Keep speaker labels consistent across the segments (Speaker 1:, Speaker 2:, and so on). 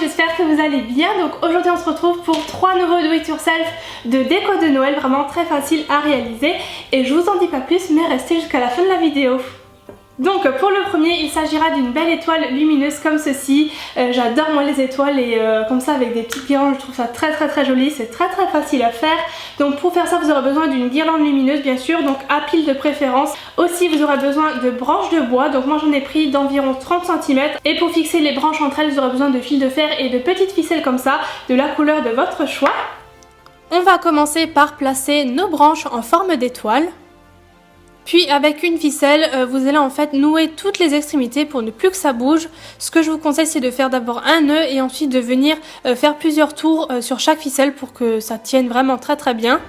Speaker 1: j'espère que vous allez bien. Donc aujourd'hui on se retrouve pour 3 nouveaux do it yourself de déco de Noël, vraiment très facile à réaliser. Et je vous en dis pas plus, mais restez jusqu'à la fin de la vidéo. Donc pour le premier, il s'agira d'une belle étoile lumineuse comme ceci. J'adore moi les étoiles et comme ça avec des petites guirlandes, je trouve ça très joli, c'est très facile à faire. Donc pour faire ça vous aurez besoin d'une guirlande lumineuse bien sûr, donc à pile de préférence. Aussi vous aurez besoin de branches de bois, donc moi j'en ai pris d'environ 30 cm. Et pour fixer les branches entre elles vous aurez besoin de fils de fer et de petites ficelles comme ça, de la couleur de votre choix. On va commencer par placer nos branches en forme d'étoile. Puis avec une ficelle, vous allez en fait nouer toutes les extrémités pour ne plus que ça bouge. Ce que je vous conseille c'est de faire d'abord un nœud et ensuite de venir faire plusieurs tours sur chaque ficelle pour que ça tienne vraiment très bien.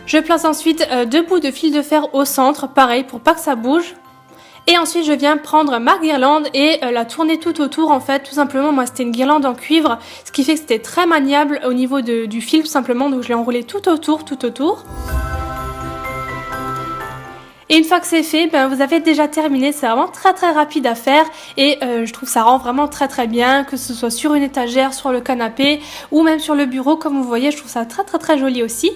Speaker 1: Je place ensuite 2 bouts de fil de fer au centre, pareil pour pas que ça bouge. Et ensuite je viens prendre ma guirlande et la tourner tout autour en fait, tout simplement. Moi c'était une guirlande en cuivre, ce qui fait que c'était très maniable au niveau du fil tout simplement, donc je l'ai enroulé tout autour. Et une fois que c'est fait, vous avez déjà terminé, c'est vraiment très rapide à faire et je trouve ça rend vraiment très bien, que ce soit sur une étagère, sur le canapé ou même sur le bureau comme vous voyez, je trouve ça très joli aussi.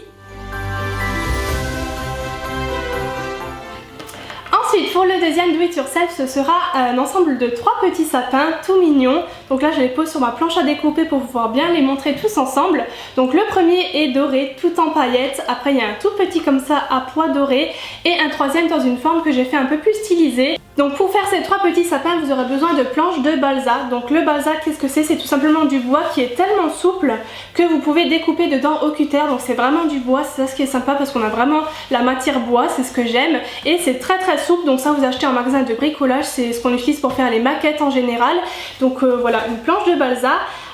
Speaker 1: Ensuite pour le deuxième do it yourself, ce sera un ensemble de 3 petits sapins tout mignons. Donc là je les pose sur ma planche à découper pour pouvoir bien les montrer tous ensemble. Donc le premier est doré tout en paillettes, après il y a un tout petit comme ça à pois doré et un troisième dans une forme que j'ai fait un peu plus stylisée. Donc pour faire ces 3 petits sapins vous aurez besoin de planches de balsa. Donc le balsa qu'est-ce que c'est? C'est tout simplement du bois qui est tellement souple que vous pouvez découper dedans au cutter. Donc c'est vraiment du bois, c'est ça ce qui est sympa parce qu'on a vraiment la matière bois, c'est ce que j'aime. Et c'est très souple, donc ça vous achetez en magasin de bricolage, c'est ce qu'on utilise pour faire les maquettes en général. Donc voilà, une planche de balsa.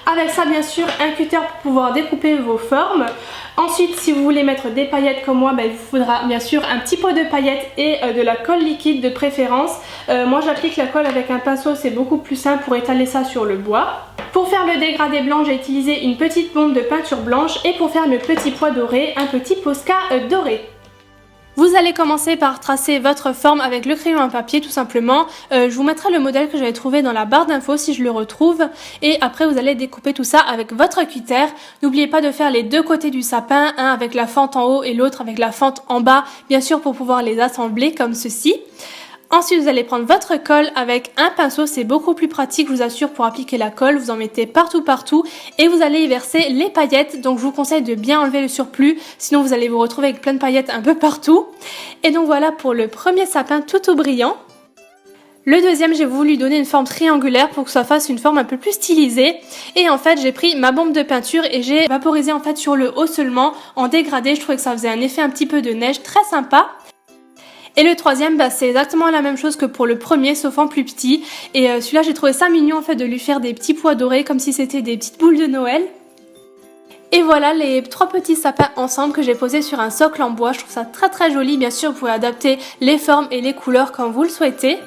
Speaker 1: Avec ça bien sûr un cutter pour pouvoir découper vos formes. Ensuite si vous voulez mettre des paillettes comme moi, il vous faudra bien sûr un petit pot de paillettes et de la colle liquide de préférence. Moi j'applique la colle avec un pinceau, c'est beaucoup plus simple pour étaler ça sur le bois. Pour faire le dégradé blanc j'ai utilisé une petite bombe de peinture blanche et pour faire mes petits pois dorés, un petit Posca doré. Vous allez commencer par tracer votre forme avec le crayon à papier tout simplement. Je vous mettrai le modèle que j'avais trouvé dans la barre d'infos si je le retrouve. Et après vous allez découper tout ça avec votre cutter. N'oubliez pas de faire les deux côtés du sapin, un avec la fente en haut et l'autre avec la fente en bas, bien sûr pour pouvoir les assembler comme ceci. Ensuite vous allez prendre votre colle avec un pinceau, c'est beaucoup plus pratique je vous assure pour appliquer la colle, vous en mettez partout et vous allez y verser les paillettes, donc je vous conseille de bien enlever le surplus, sinon vous allez vous retrouver avec plein de paillettes un peu partout. Et donc voilà pour le premier sapin tout brillant. Le deuxième j'ai voulu lui donner une forme triangulaire pour que ça fasse une forme un peu plus stylisée et en fait j'ai pris ma bombe de peinture et j'ai vaporisé en fait sur le haut seulement en dégradé, je trouvais que ça faisait un effet un petit peu de neige très sympa. Et le troisième, c'est exactement la même chose que pour le premier, sauf en plus petit. Et celui-là, j'ai trouvé ça mignon en fait de lui faire des petits pois dorés comme si c'était des petites boules de Noël. Et voilà les 3 petits sapins ensemble que j'ai posés sur un socle en bois. Je trouve ça très joli. Bien sûr, vous pouvez adapter les formes et les couleurs comme vous le souhaitez.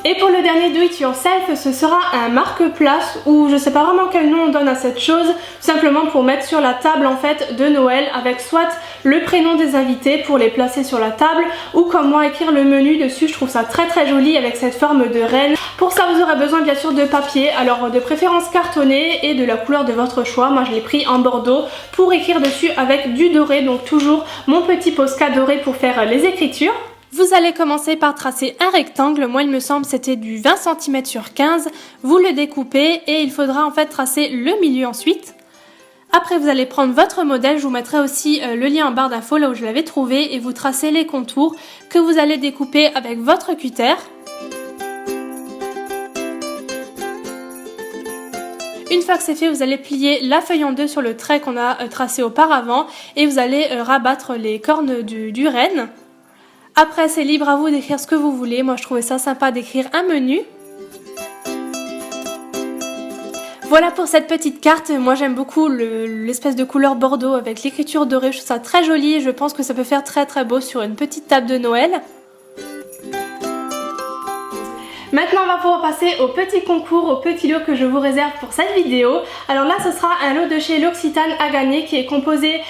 Speaker 1: Et pour le dernier do it yourself, ce sera un marque-place ou je sais pas vraiment quel nom on donne à cette chose, tout simplement pour mettre sur la table en fait de Noël avec soit le prénom des invités pour les placer sur la table ou comme moi écrire le menu dessus. Je trouve ça très joli avec cette forme de reine. Pour ça vous aurez besoin bien sûr de papier, alors de préférence cartonné et de la couleur de votre choix. Moi je l'ai pris en bordeaux pour écrire dessus avec du doré, donc toujours mon petit Posca doré pour faire les écritures. Vous allez commencer par tracer un rectangle, moi il me semble c'était du 20 cm sur 15, vous le découpez et il faudra en fait tracer le milieu ensuite. Après vous allez prendre votre modèle, je vous mettrai aussi le lien en barre d'infos là où je l'avais trouvé et vous tracez les contours que vous allez découper avec votre cutter. Une fois que c'est fait, vous allez plier la feuille en deux sur le trait qu'on a tracé auparavant et vous allez rabattre les cornes du renne. Après c'est libre à vous d'écrire ce que vous voulez, moi je trouvais ça sympa d'écrire un menu. Voilà pour cette petite carte, moi j'aime beaucoup l'espèce de couleur bordeaux avec l'écriture dorée, je trouve ça très joli et je pense que ça peut faire très beau sur une petite table de Noël. Maintenant on va pouvoir passer au petit concours, au petit lot que je vous réserve pour cette vidéo. Alors là ce sera un lot de chez L'Occitane à gagner qui est composé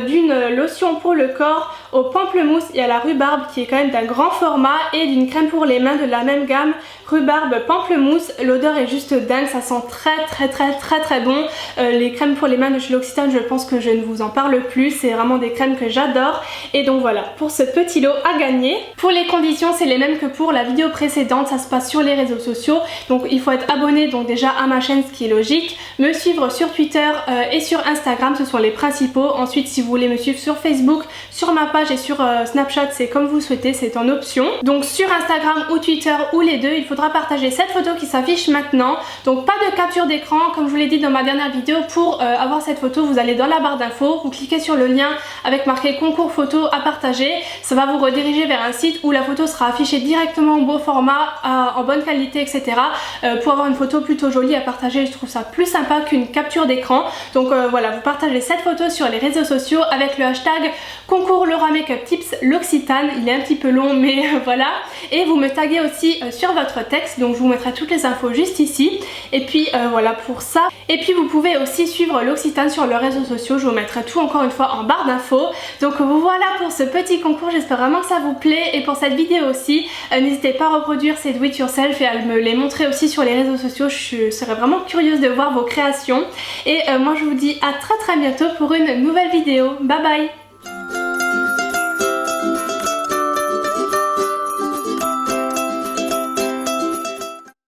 Speaker 1: d'une lotion pour le corps, au pamplemousse et à la rhubarbe qui est quand même d'un grand format et d'une crème pour les mains de la même gamme, rhubarbe pamplemousse. L'odeur est juste dingue, ça sent très bon. Les crèmes pour les mains de chez L'Occitane, je pense que je ne vous en parle plus, c'est vraiment des crèmes que j'adore. Et donc voilà, pour ce petit lot à gagner. Pour les conditions, c'est les mêmes que pour la vidéo précédente, ça se passe sur les réseaux sociaux. Donc il faut être abonné donc déjà à ma chaîne, ce qui est logique, me suivre sur Twitter et sur Instagram, ce sont les principaux. Ensuite, si vous voulez me suivre sur Facebook, sur ma page et sur Snapchat, c'est comme vous souhaitez, c'est en option. Donc sur Instagram ou Twitter ou les deux, il faudra partager cette photo qui s'affiche maintenant. Donc pas de capture d'écran, comme je vous l'ai dit dans ma dernière vidéo. Pour avoir cette photo, vous allez dans la barre d'infos, vous cliquez sur le lien avec marqué concours photo à partager. Ça va vous rediriger vers un site où la photo sera affichée directement en beau format, en bonne qualité, etc. Pour avoir une photo plutôt jolie à partager, je trouve ça plus sympa qu'une capture d'écran. Donc voilà, vous partagez cette photo sur les réseaux sociaux avec le hashtag concours Laura Makeup Tips L'Occitane. Il est un petit peu long mais voilà. Et vous me taguez aussi sur votre texte, donc je vous mettrai toutes les infos juste ici. Et puis voilà pour ça. Et puis vous pouvez aussi suivre L'Occitane sur leurs réseaux sociaux, je vous mettrai tout encore une fois en barre d'infos. Donc voilà pour ce petit concours, j'espère vraiment que ça vous plaît. Et pour cette vidéo aussi, n'hésitez pas à reproduire ces do it yourself et à me les montrer aussi sur les réseaux sociaux, je serais vraiment curieuse de voir vos créations. Et moi je vous dis à très bientôt pour une nouvelle vidéo. Bye bye.